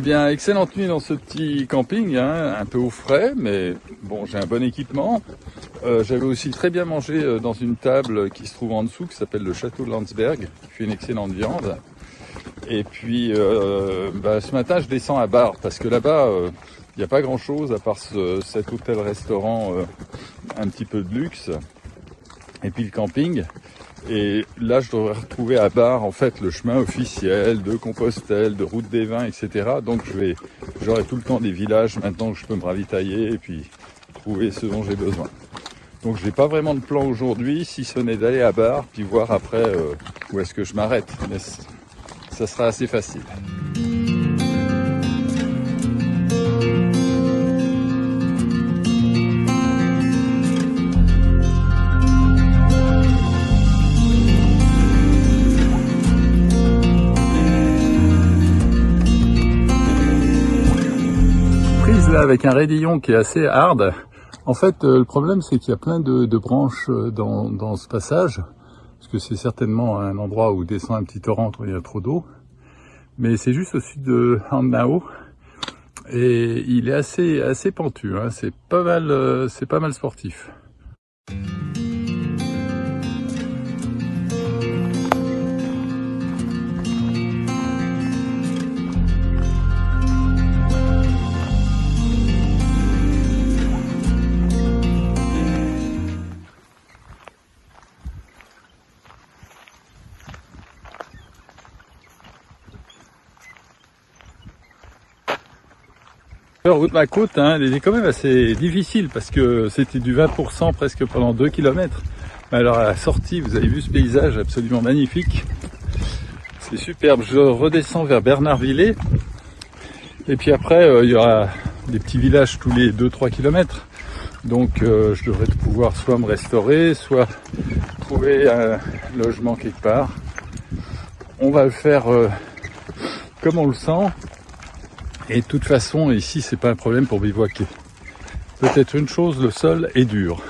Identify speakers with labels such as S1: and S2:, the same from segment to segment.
S1: bien, excellente nuit dans ce petit camping, hein, un peu au frais, mais bon, j'ai un bon équipement. J'avais aussi très bien mangé dans une table qui se trouve en dessous, qui s'appelle le Château de Landsberg, qui fait une excellente viande. Et puis, ce matin, je descends à Bar, parce que là-bas, il n'y a pas grand-chose à part cet hôtel-restaurant un petit peu de luxe, et puis le camping. Et là, je devrais retrouver à Bar, en fait, le chemin officiel de Compostelle, de Route des Vins, etc. Donc, j'aurai tout le temps des villages maintenant que je peux me ravitailler et puis trouver ce dont j'ai besoin. Donc, j'ai pas vraiment de plan aujourd'hui, si ce n'est d'aller à Bar, puis voir après où est-ce que je m'arrête. Mais ça sera assez facile. Là avec un raidillon qui est assez hard. En fait, le problème c'est qu'il y a plein de branches dans ce passage, parce que c'est certainement un endroit où descend un petit torrent quand il y a trop d'eau. Mais c'est juste au sud de Hanau et il est assez pentu, hein. C'est pas mal sportif. Route ma côte, hein, elle était quand même assez difficile parce que c'était du 20% presque pendant 2 km. Mais alors à la sortie, vous avez vu ce paysage absolument magnifique. C'est superbe. Je redescends vers Bernardvillers. Et puis après, il y aura des petits villages tous les 2-3 km. Donc je devrais pouvoir soit me restaurer, soit trouver un logement quelque part. On va le faire comme on le sent. Et de toute façon, ici, c'est pas un problème pour bivouaquer. Peut-être une chose, le sol est dur.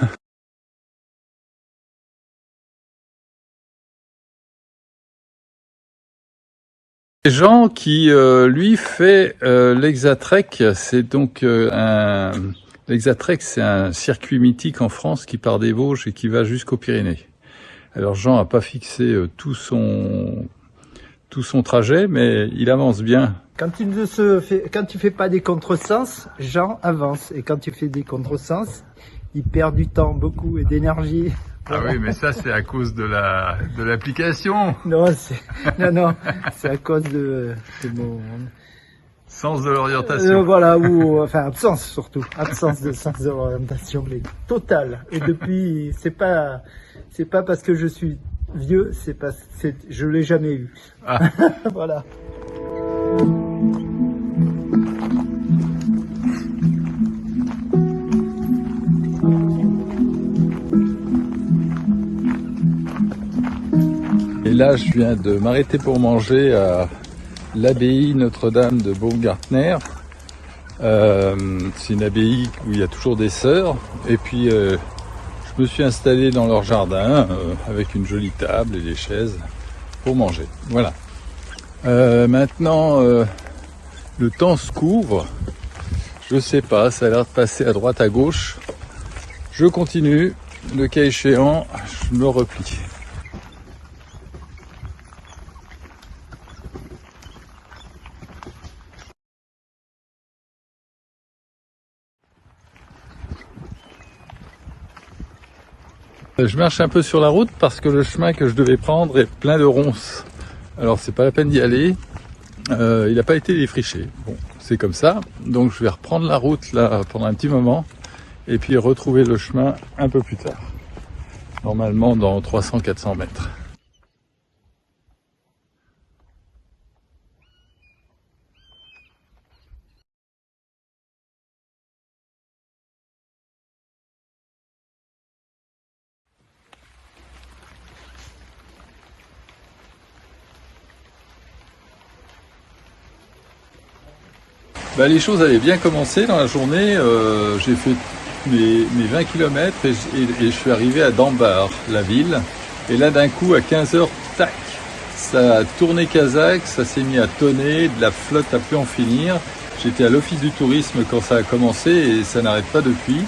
S1: Jean qui, lui, fait l'Hexatrek. C'est donc l'Hexatrek, c'est un circuit mythique en France qui part des Vosges et qui va jusqu'aux Pyrénées. Alors Jean n'a pas fixé tout son trajet, mais il avance bien.
S2: Quand tu fais pas des contresens, Jean avance. Et quand tu fais des contresens, il perd du temps, beaucoup, et d'énergie.
S1: Ah oui, mais ça, c'est à cause de l'application.
S2: Non, c'est à cause de mon
S1: sens de l'orientation.
S2: Voilà, enfin, absence surtout. Absence de sens de l'orientation, mais totale. Et depuis, c'est pas parce que je suis vieux, je l'ai jamais eu. Ah. Voilà. Et là, je viens de m'arrêter pour manger à l'abbaye Notre-Dame de Baumgartner. C'est une abbaye où il y a toujours des sœurs. Et puis, je me suis installé dans leur jardin avec une jolie table et des chaises pour manger. Voilà. Maintenant, le temps se couvre. Je sais pas, ça a l'air de passer à droite, à gauche. Je continue. Le cas échéant, je me replie. Je marche un peu sur la route parce que le chemin que je devais prendre est plein de ronces. Alors c'est pas la peine d'y aller. Il n'a pas été défriché. Bon, c'est comme ça. Donc je vais reprendre la route là pendant un petit moment et puis retrouver le chemin un peu plus tard. Normalement dans 300-400 mètres. Les choses avaient bien commencé dans la journée. J'ai fait mes 20 km et je suis arrivé à Dambar, la ville. Et là, d'un coup, à 15h, tac, ça a tourné kazakh, ça s'est mis à tonner, de la flotte à plus en finir. J'étais à l'office du tourisme quand ça a commencé et ça n'arrête pas depuis.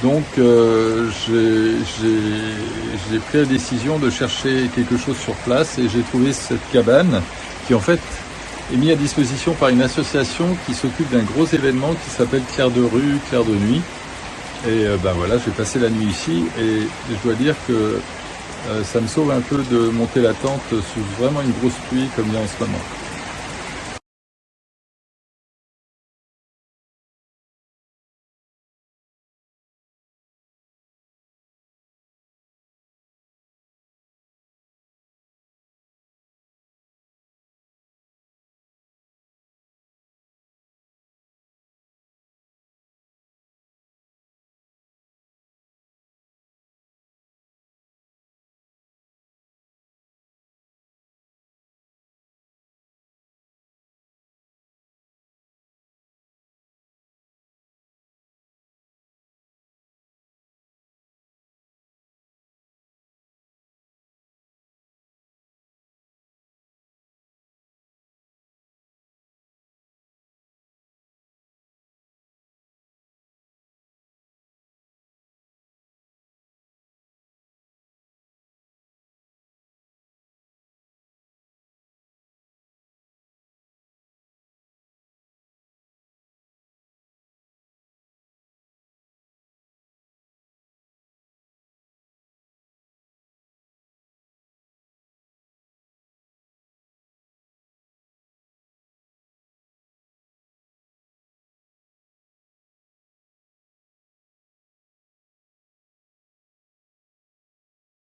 S2: Donc j'ai pris la décision de chercher quelque chose sur place et j'ai trouvé cette cabane qui en fait est mise à disposition par une association qui s'occupe d'un gros événement qui s'appelle Clair de rue, Clair de nuit. Et voilà, j'ai passé la nuit ici et je dois dire que ça me sauve un peu de monter la tente sous vraiment une grosse pluie comme il y a en ce moment.